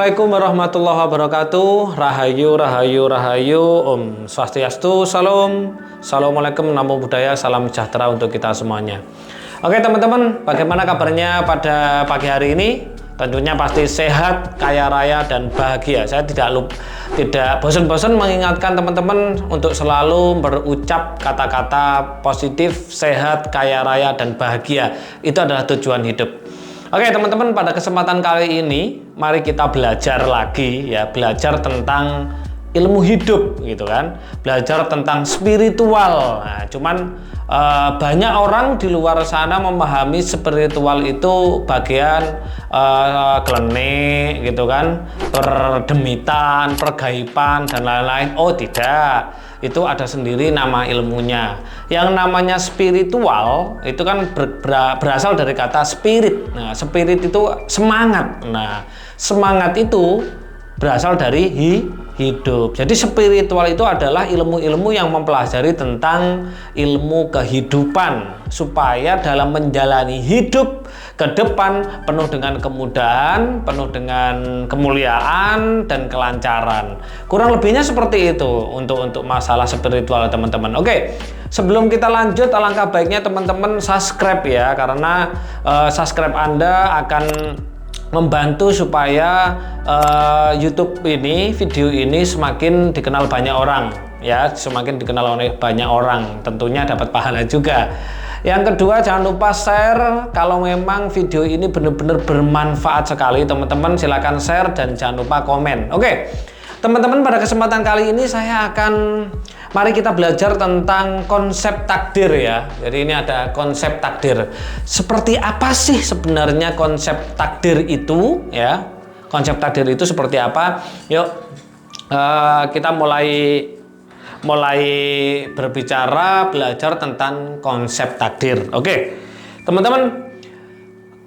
Assalamualaikum warahmatullahi wabarakatuh. Rahayu, rahayu, rahayu. Om Swastiastu, salam. Assalamualaikum, namo buddhaya, salam sejahtera untuk kita semuanya. Oke teman-teman, bagaimana kabarnya pada pagi hari ini? Tentunya pasti sehat, kaya raya, dan bahagia. Saya tidak bosan-bosan mengingatkan teman-teman untuk selalu berucap kata-kata positif, sehat, kaya raya, dan bahagia. Itu adalah tujuan hidup. Oke teman-teman, pada kesempatan kali ini mari kita belajar lagi ya, belajar tentang ilmu hidup gitu kan, belajar tentang spiritual. Nah, cuman banyak orang di luar sana memahami spiritual itu bagian klenik gitu kan, perdemitan, pergaiban, dan lain-lain. Oh tidak, itu ada sendiri nama ilmunya. Yang namanya spiritual itu kan berasal dari kata spirit. Nah, spirit itu semangat. Nah, semangat itu berasal dari hidup. Jadi spiritual itu adalah ilmu-ilmu yang mempelajari tentang ilmu kehidupan supaya dalam menjalani hidup ke depan penuh dengan kemudahan, penuh dengan kemuliaan dan kelancaran. Kurang lebihnya seperti itu untuk masalah spiritual teman-teman. Oke, sebelum kita lanjut alangkah baiknya teman-teman subscribe ya, karena subscribe Anda akan membantu supaya YouTube ini, video ini semakin dikenal banyak orang ya, semakin dikenal oleh banyak orang, tentunya dapat pahala juga. Yang kedua, jangan lupa share. Kalau memang video ini benar-benar bermanfaat sekali teman-teman, silakan share dan jangan lupa komen. Oke teman-teman, pada kesempatan kali ini mari kita belajar tentang konsep takdir ya. Jadi ini ada konsep takdir. Seperti apa sih sebenarnya konsep takdir itu ya? Konsep takdir itu seperti apa? Yuk kita mulai berbicara, belajar tentang konsep takdir. Oke teman-teman,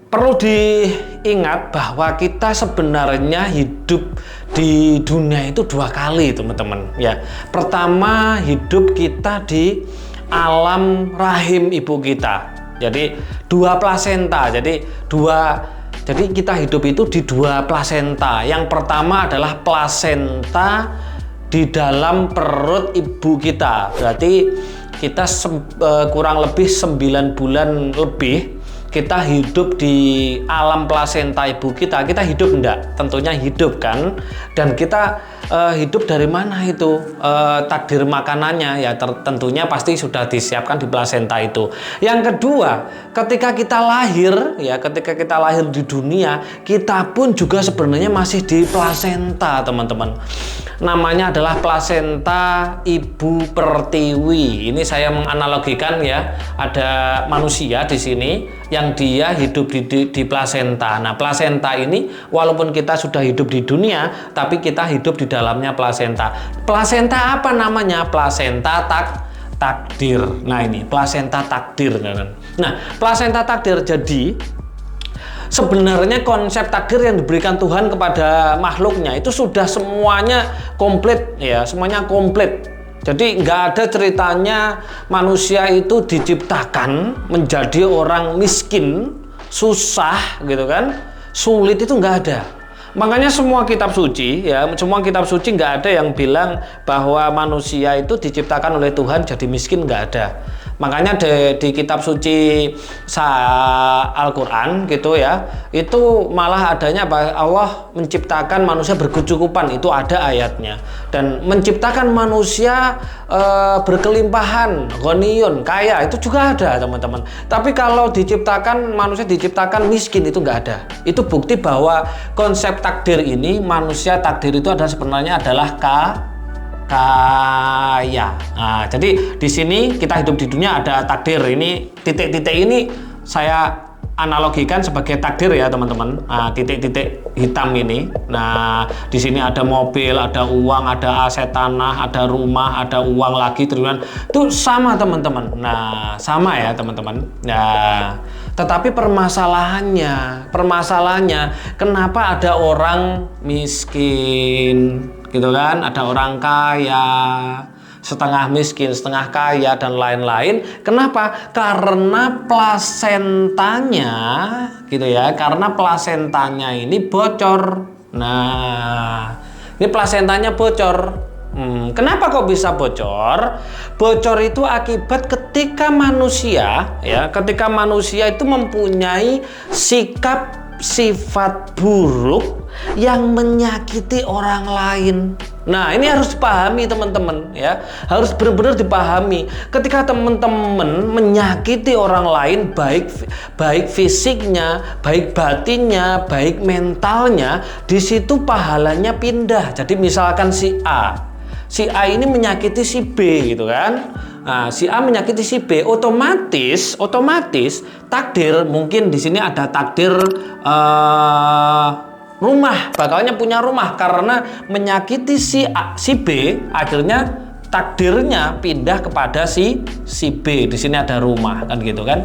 perlu diingat bahwa kita sebenarnya hidup di dunia itu dua kali teman-teman ya. Pertama, hidup kita di alam rahim ibu kita. Jadi dua plasenta. Jadi kita hidup itu di dua plasenta. Yang pertama adalah plasenta di dalam perut ibu kita. Berarti kita kurang lebih 9 bulan lebih kita hidup di alam plasenta ibu kita. Kita hidup enggak? Tentunya hidup kan. Dan kita hidup dari mana itu? Takdir makanannya ya tentunya pasti sudah disiapkan di plasenta itu. Yang kedua, ketika kita lahir di dunia, kita pun juga sebenarnya masih di plasenta teman-teman. Namanya adalah plasenta ibu pertiwi. Ini saya menganalogikan ya, ada manusia di sini yang dia hidup di plasenta. Nah, plasenta ini walaupun kita sudah hidup di dunia, tapi kita hidup di dalamnya plasenta. Plasenta apa namanya? Plasenta takdir. Nah, ini plasenta takdir. Nah, plasenta takdir. Jadi sebenarnya konsep takdir yang diberikan Tuhan kepada makhluknya itu sudah semuanya komplit ya, semuanya komplit. Jadi nggak ada ceritanya manusia itu diciptakan menjadi orang miskin, susah gitu kan, sulit, itu nggak ada. Makanya semua kitab suci nggak ada yang bilang bahwa manusia itu diciptakan oleh Tuhan jadi miskin, nggak ada. Makanya di kitab suci Al-Quran gitu ya, itu malah adanya Allah menciptakan manusia berkecukupan, itu ada ayatnya. Dan menciptakan manusia berkelimpahan, ghaniyun, kaya, itu juga ada teman-teman. Tapi kalau manusia diciptakan miskin, itu nggak ada. Itu bukti bahwa konsep takdir ini, manusia takdir itu sebenarnya adalah kaya. Nah, jadi di sini kita hidup di dunia ada takdir. Ini titik-titik ini saya analogikan sebagai takdir ya teman-teman. Nah, titik-titik hitam ini. Nah, di sini ada mobil, ada uang, ada aset tanah, ada rumah, ada uang lagi triliunan. Itu sama teman-teman. Nah, sama ya teman-teman. Nah, tetapi permasalahannya kenapa ada orang miskin gitu kan, ada orang kaya, setengah miskin, setengah kaya, dan lain-lain. Kenapa? Karena plasentanya gitu ya, karena plasentanya ini bocor. Nah, ini plasentanya bocor. Kenapa kok bisa bocor? Bocor itu akibat ketika manusia itu mempunyai sifat buruk yang menyakiti orang lain. Nah, ini harus dipahami teman-teman ya. Harus benar-benar dipahami. Ketika teman-teman menyakiti orang lain, baik fisiknya, baik batinnya, baik mentalnya, di situ pahalanya pindah. Jadi misalkan si A ini menyakiti si B gitu kan. Nah, si A menyakiti si B, otomatis takdir, mungkin di sini ada takdir rumah, bakalnya punya rumah karena menyakiti si B, akhirnya takdirnya pindah kepada si B. Di sini ada rumah kan gitu kan.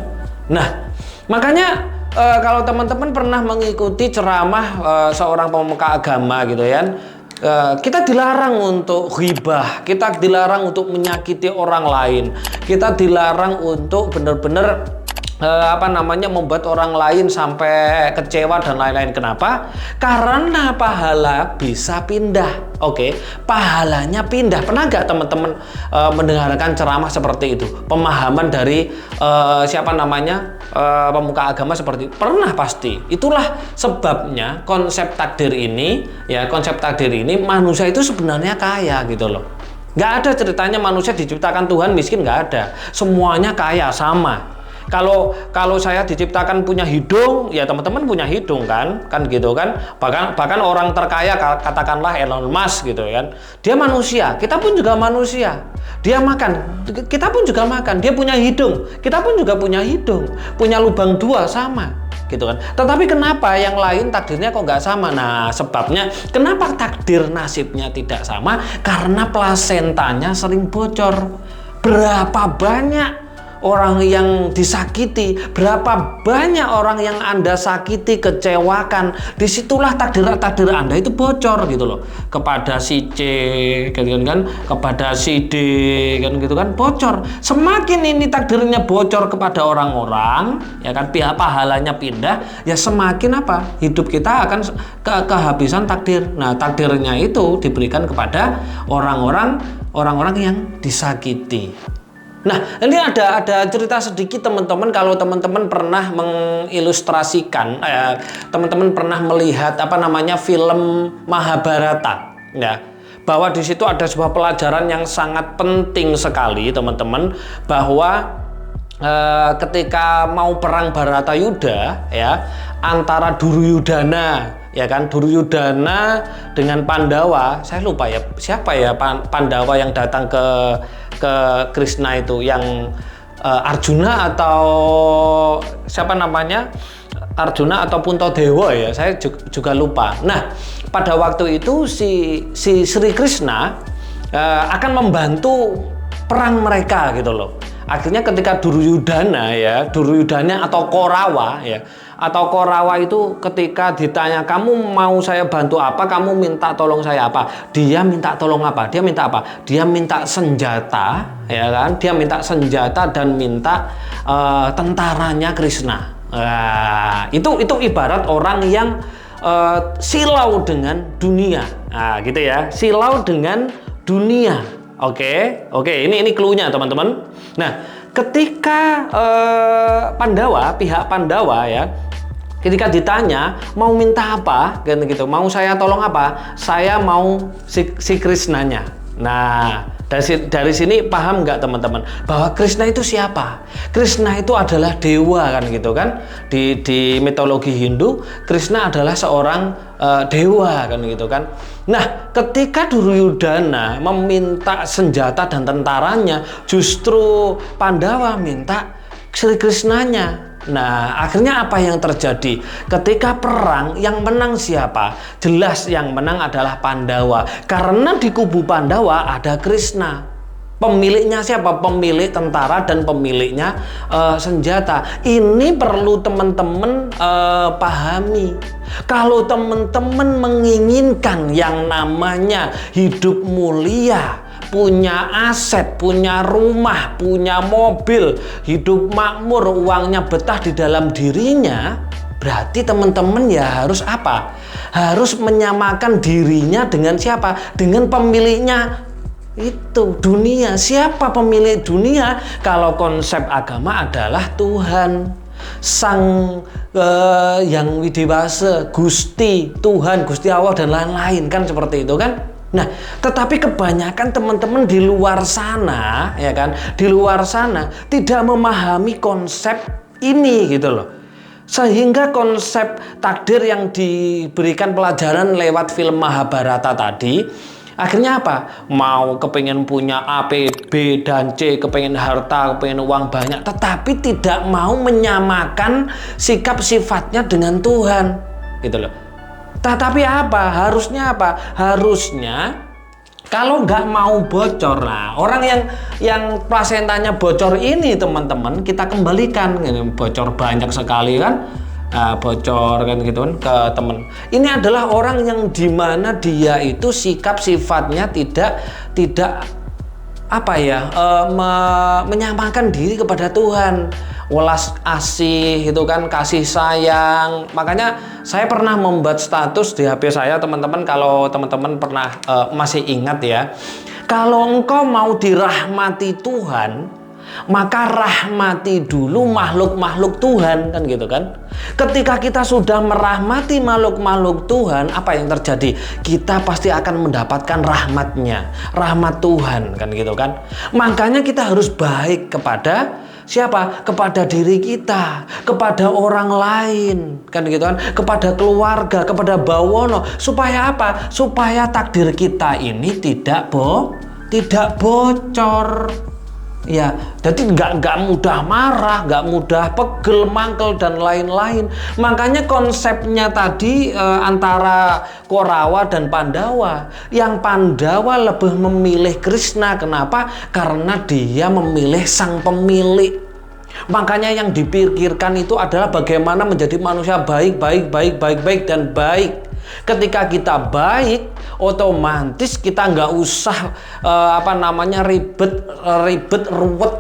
Nah, makanya kalau teman-teman pernah mengikuti ceramah seorang pemuka agama gitu ya, kita dilarang untuk ghibah, kita dilarang untuk menyakiti orang lain, kita dilarang untuk benar-benar membuat orang lain sampai kecewa dan lain-lain. Kenapa? Karena pahala bisa pindah. Oke, pahalanya pindah. Pernah nggak teman-teman mendengarkan ceramah seperti itu? Pemahaman dari pemuka agama seperti itu? Pernah pasti. Itulah sebabnya konsep takdir ini manusia itu sebenarnya kaya gitu loh. Nggak ada ceritanya manusia diciptakan Tuhan miskin, nggak ada. Semuanya kaya sama. Kalau saya diciptakan punya hidung, ya teman-teman punya hidung kan gitu kan. Bahkan orang terkaya katakanlah Elon Musk gitu kan. Dia manusia, kita pun juga manusia. Dia makan, kita pun juga makan. Dia punya hidung, kita pun juga punya hidung. Punya lubang dua sama gitu kan. Tetapi kenapa yang lain takdirnya kok nggak sama? Nah, sebabnya kenapa takdir nasibnya tidak sama? Karena plasentanya sering bocor. Berapa banyak orang yang disakiti, berapa banyak orang yang Anda sakiti, kecewakan, disitulah takdir Anda itu bocor gitu loh, kepada si C kan, kepada si D kan gitu kan, bocor. Semakin ini takdirnya bocor kepada orang-orang ya kan, pihak pahalanya pindah, ya semakin hidup kita akan kehabisan takdir. Nah, takdirnya itu diberikan kepada orang-orang yang disakiti. Nah, ini ada cerita sedikit teman-teman. Kalau teman-teman pernah mengilustrasikan, teman-teman pernah melihat film Mahabharata, ya, bahwa di situ ada sebuah pelajaran yang sangat penting sekali, teman-teman, bahwa ketika mau perang Baratayuda, ya, antara Duryudana, ya kan, Duryudana dengan Pandawa, saya lupa ya siapa ya Pandawa yang datang ke Krishna itu, yang Arjuna atau siapa namanya, Arjuna atau Puntadewa ya, saya juga lupa. Nah, pada waktu itu si Sri Krishna akan membantu perang mereka gitu loh. Akhirnya ketika Duryudana atau Korawa itu ketika ditanya, kamu mau saya bantu apa, kamu minta tolong saya apa, dia minta tolong apa, dia minta apa, dia minta senjata, ya kan, dia minta senjata dan minta tentaranya Krishna. Itu ibarat orang yang silau dengan dunia, gitu ya, silau dengan dunia. Oke, ini clue-nya teman-teman. Nah, ketika pihak Pandawa ya, ketika ditanya mau minta apa, gitu, mau saya tolong apa, saya mau si Krishnanya. Nah, dari sini paham nggak teman-teman bahwa Krishna itu siapa? Krishna itu adalah dewa kan gitu kan. Di mitologi Hindu, Krishna adalah seorang dewa kan gitu kan. Nah, ketika Duryudana meminta senjata dan tentaranya, justru Pandawa minta Sri Krishnanya. Nah, akhirnya apa yang terjadi? Ketika perang, yang menang siapa? Jelas yang menang adalah Pandawa. Karena di kubu Pandawa ada Krishna. Pemiliknya siapa? Pemilik tentara dan pemiliknya senjata. Ini perlu teman-teman pahami. Kalau teman-teman menginginkan yang namanya hidup mulia, punya aset, punya rumah, punya mobil, hidup makmur, uangnya betah di dalam dirinya, berarti teman-teman ya harus apa? Harus menyamakan dirinya dengan siapa? Dengan pemiliknya itu, dunia. Siapa pemilik dunia? Kalau konsep agama adalah Tuhan, Sang yang widewase, Gusti, Tuhan, Gusti Allah dan lain-lain, kan seperti itu kan? Nah, tetapi kebanyakan teman-teman di luar sana, ya kan, di luar sana tidak memahami konsep ini gitu loh. Sehingga konsep takdir yang diberikan pelajaran lewat film Mahabharata tadi, akhirnya apa? Mau kepengen punya A, P, B, dan C, kepengen harta, kepengen uang banyak, tetapi tidak mau menyamakan sikap sifatnya dengan Tuhan, gitu loh. Tetapi apa? Harusnya apa? Harusnya kalau nggak mau bocor lah, orang yang plasentanya bocor ini teman-teman kita kembalikan, bocor banyak sekali kan, bocor kan gitu kan ke temen. Ini adalah orang yang dimana dia itu sikap sifatnya tidak apa ya, menyamakan diri kepada Tuhan. Welas asih itu kan, kasih sayang. Makanya saya pernah membuat status di HP saya teman-teman, kalau teman-teman pernah masih ingat ya, kalau engkau mau dirahmati Tuhan, maka rahmati dulu makhluk-makhluk Tuhan, kan gitu kan. Ketika kita sudah merahmati makhluk-makhluk Tuhan, apa yang terjadi? Kita pasti akan mendapatkan rahmatnya, rahmat Tuhan, kan gitu kan. Makanya kita harus baik kepada siapa? Kepada diri kita, kepada orang lain, kan gitu kan, kepada keluarga, kepada bawono. Supaya apa? Supaya takdir kita ini tidak bocor. Ya, jadi nggak mudah marah, nggak mudah pegel, mangkel dan lain-lain. Makanya konsepnya tadi antara Korawa dan Pandawa. Yang Pandawa lebih memilih Krishna. Kenapa? Karena dia memilih sang pemilik. Makanya yang dipikirkan itu adalah bagaimana menjadi manusia baik dan baik. Ketika kita baik, otomatis kita nggak usah ribet ruwet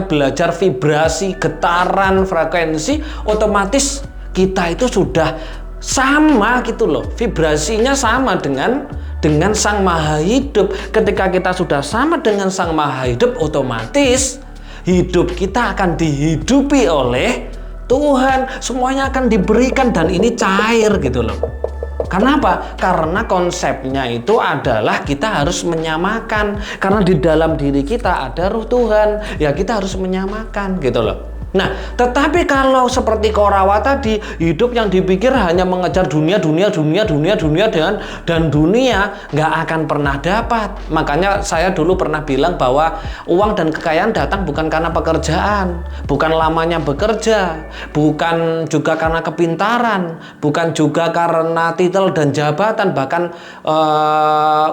belajar vibrasi, getaran, frekuensi. Otomatis kita itu sudah sama gitu loh, vibrasinya sama dengan Sang Maha Hidup. Ketika kita sudah sama dengan Sang Maha Hidup, otomatis hidup kita akan dihidupi oleh Tuhan, semuanya akan diberikan dan ini cair gitu loh. Kenapa? Karena konsepnya itu adalah kita harus menyamakan. Karena di dalam diri kita ada ruh Tuhan, ya kita harus menyamakan gitu loh. Nah, tetapi kalau seperti Korawa tadi, hidup yang dipikir hanya mengejar dunia dan dunia nggak akan pernah dapat. Makanya saya dulu pernah bilang bahwa uang dan kekayaan datang bukan karena pekerjaan, bukan lamanya bekerja, bukan juga karena kepintaran, bukan juga karena titel dan jabatan, bahkan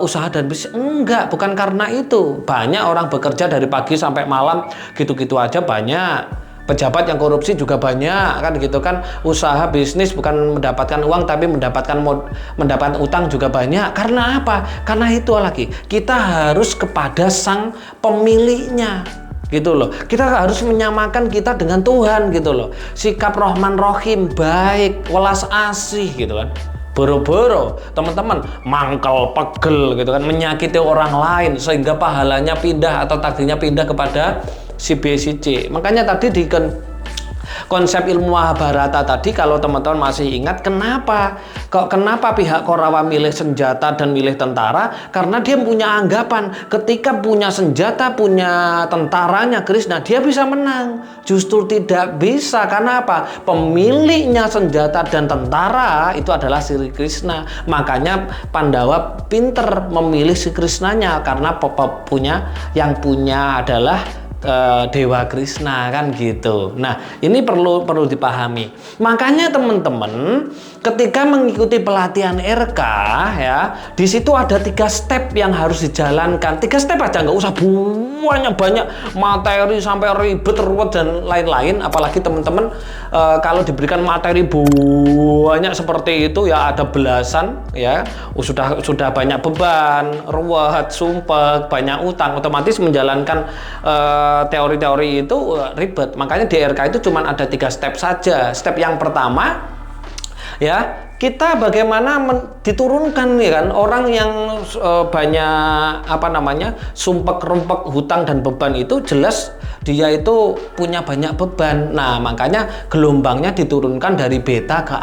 usaha dan bisnis. Enggak, bukan karena itu. Banyak orang bekerja dari pagi sampai malam gitu-gitu aja banyak. Pejabat yang korupsi juga banyak, kan gitu kan. Usaha bisnis bukan mendapatkan uang tapi mendapatkan utang juga banyak. Karena apa? Karena itu lagi, kita harus kepada sang pemiliknya gitu loh. Kita harus menyamakan kita dengan Tuhan gitu loh. Sikap Rahman Rahim, baik, welas asih gitu kan. Boro-boro teman-teman mangkel pegel gitu kan, menyakiti orang lain sehingga pahalanya pindah atau takdirnya pindah kepada si B, si C. Makanya tadi di konsep ilmu Mahabharata tadi, kalau teman-teman masih ingat, kenapa pihak Korawa milih senjata dan milih tentara? Karena dia punya anggapan ketika punya senjata, punya tentaranya Krishna, dia bisa menang. Justru tidak bisa. Karena apa? Pemiliknya senjata dan tentara itu adalah Sri Krishna. Makanya Pandawa pinter memilih si Krishnanya, karena yang punya adalah Dewa Krishna, kan gitu. Nah, ini perlu dipahami. Makanya teman-teman, ketika mengikuti pelatihan RK ya, di situ ada 3 step yang harus dijalankan. 3 step aja, nggak usah banyak materi sampai ribet, ruwet dan lain-lain. Apalagi teman-teman kalau diberikan materi banyak seperti itu ya, ada belasan ya, sudah banyak beban, ruwet, sumpek, banyak utang, otomatis menjalankan teori-teori itu ribet. Makanya di RK itu cuma ada 3 step saja. Step yang pertama ya, kita bagaimana diturunkan ya kan, orang yang banyak sumpek, rumpek, hutang dan beban itu jelas dia itu punya banyak beban. Nah, makanya gelombangnya diturunkan dari beta ke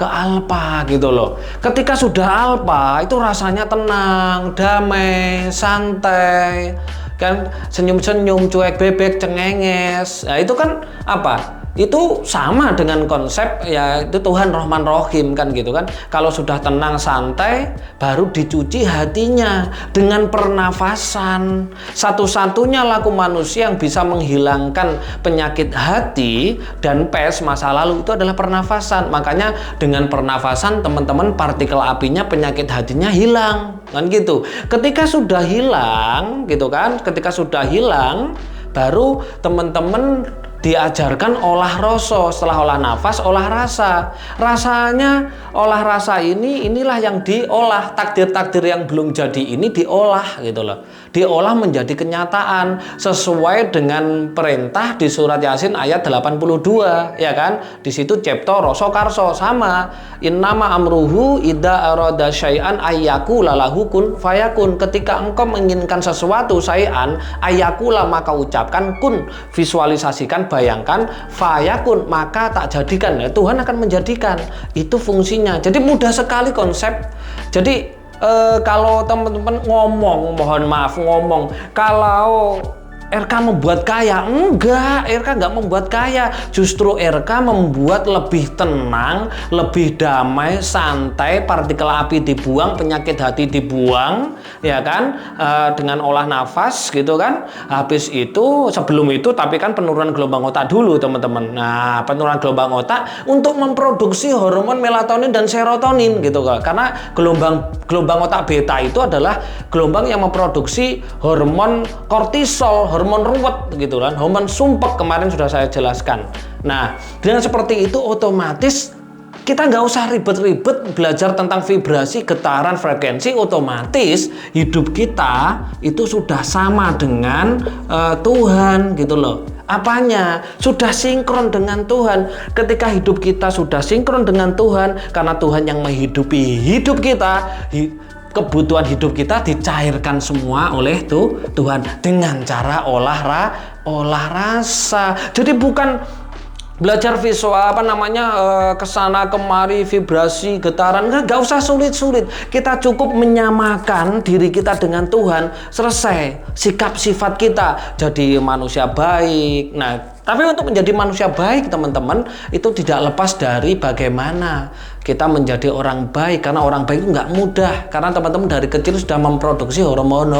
alfa gitu loh. Ketika sudah alfa itu rasanya tenang, damai, santai kan, senyum-senyum, cuek bebek, cengenges. Nah, itu kan apa? Itu sama dengan konsep ya, itu Tuhan Rahman Rahim kan gitu kan. Kalau sudah tenang santai baru dicuci hatinya dengan pernafasan. Satu-satunya laku manusia yang bisa menghilangkan penyakit hati dan pes masa lalu itu adalah pernafasan. Makanya dengan pernafasan teman-teman partikel apinya, penyakit hatinya hilang kan gitu. Ketika sudah hilang gitu kan, ketika sudah hilang baru teman-teman diajarkan olah rasa. Setelah olah nafas, olah rasa. Rasanya, olah rasa inilah yang diolah. Takdir-takdir yang belum jadi ini diolah gitu loh. Diolah menjadi kenyataan sesuai dengan perintah di surat Yasin ayat 82 ya kan. Di situ cipta rasa karsa sama. Innama amruhu idza arada syai'an ayyakula lahu kun fayakun. Ketika engkau menginginkan sesuatu syai'an ayyakula, maka ucapkan kun, visualisasikan, bayangkan, fayakun, maka tak jadikan. Ya, Tuhan akan menjadikan. Itu fungsinya. Jadi mudah sekali konsep. Jadi kalau teman-teman mohon maaf ngomong kalau RK membuat kaya, enggak, RK enggak membuat kaya, justru RK membuat lebih tenang, lebih damai, santai, partikel api dibuang, penyakit hati dibuang, ya kan, dengan olah nafas gitu kan. Habis itu, sebelum itu tapi kan penurunan gelombang otak dulu teman-teman. Nah, penurunan gelombang otak untuk memproduksi hormon melatonin dan serotonin gitu kan. Karena gelombang otak beta itu adalah gelombang yang memproduksi hormon kortisol, hormon ruwet gitu kan, hormon sumpek, kemarin sudah saya jelaskan. Nah, dengan seperti itu otomatis kita nggak usah ribet-ribet belajar tentang vibrasi, getaran, frekuensi. Otomatis hidup kita itu sudah sama dengan Tuhan gitu loh. Apanya? Sudah sinkron dengan Tuhan. Ketika hidup kita sudah sinkron dengan Tuhan, karena Tuhan yang menghidupi hidup kita, kebutuhan hidup kita dicairkan semua oleh Tuhan dengan cara olah rasa. Jadi bukan belajar visual kesana kemari, vibrasi, getaran, nggak usah sulit-sulit. Kita cukup menyamakan diri kita dengan Tuhan, selesai. Sikap sifat kita jadi manusia baik. Nah, tapi untuk menjadi manusia baik teman-teman itu tidak lepas dari bagaimana kita menjadi orang baik. Karena orang baik itu nggak mudah, karena teman-teman dari kecil sudah memproduksi hormon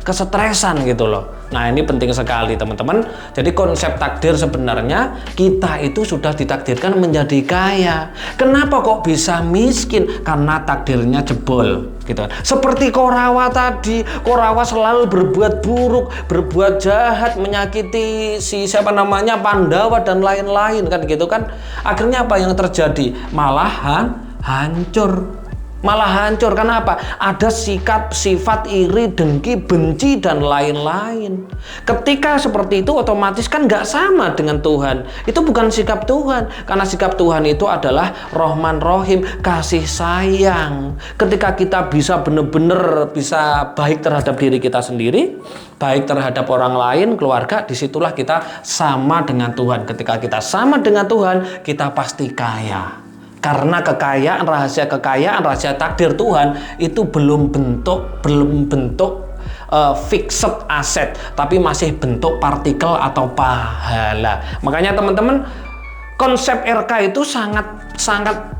kesetresan gitu loh. Nah, ini penting sekali teman-teman. Jadi konsep takdir sebenarnya kita itu sudah ditakdirkan menjadi kaya. Kenapa kok bisa miskin? Karena takdirnya jebol gitu. Seperti Korawa tadi, Korawa selalu berbuat buruk, berbuat jahat, menyakiti Pandawa dan lain-lain kan gitu kan. Akhirnya apa yang terjadi? Malah hancur. Karena apa? Ada sikap, sifat iri, dengki, benci dan lain-lain. Ketika seperti itu otomatis kan nggak sama dengan Tuhan. Itu bukan sikap Tuhan. Karena sikap Tuhan itu adalah Rahman Rahim, kasih sayang. Ketika kita bisa benar-benar bisa baik terhadap diri kita sendiri, baik terhadap orang lain, keluarga, disitulah kita sama dengan Tuhan. Ketika kita sama dengan Tuhan, kita pasti kaya. Karena rahasia takdir Tuhan itu belum bentuk fixed aset, tapi masih bentuk partikel atau pahala. Makanya teman-teman, konsep RK itu sangat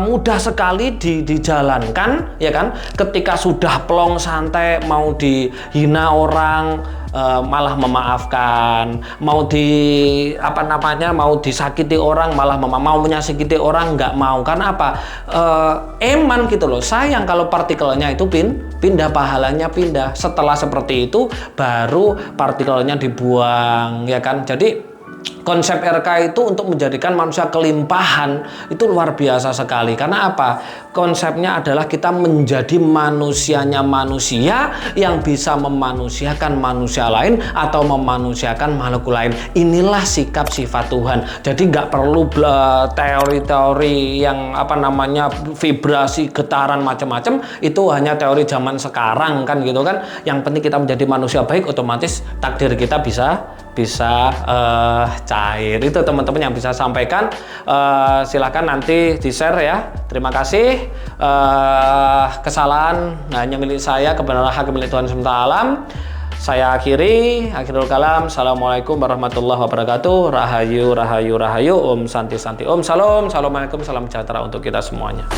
mudah sekali dijalankan ya kan. Ketika sudah plong santai, mau dihina orang, malah memaafkan, mau mau disakiti orang malah mau menyakiti orang nggak mau. Karena apa? Eman gitu loh, sayang kalau partikelnya itu pindah, pahalanya pindah. Setelah seperti itu baru partikelnya dibuang, ya kan. Jadi konsep RK itu untuk menjadikan manusia kelimpahan itu luar biasa sekali. Karena apa? Konsepnya adalah kita menjadi manusianya manusia yang bisa memanusiakan manusia lain atau memanusiakan makhluk lain. Inilah sikap sifat Tuhan. Jadi nggak perlu teori-teori yang vibrasi, getaran macam-macam. Itu hanya teori zaman sekarang kan gitu kan. Yang penting kita menjadi manusia baik, otomatis takdir kita bisa cair. Itu teman-teman yang bisa sampaikan. Silahkan nanti di-share ya. Terima kasih. Kesalahan hanya milik saya, kebenaran hak milik Tuhan SWT. Saya akhirul kalam. Assalamualaikum warahmatullahi wabarakatuh. Rahayu, rahayu, rahayu. Om Santi, Santi. Om Salam. Assalamualaikum. Salam sejahtera untuk kita semuanya.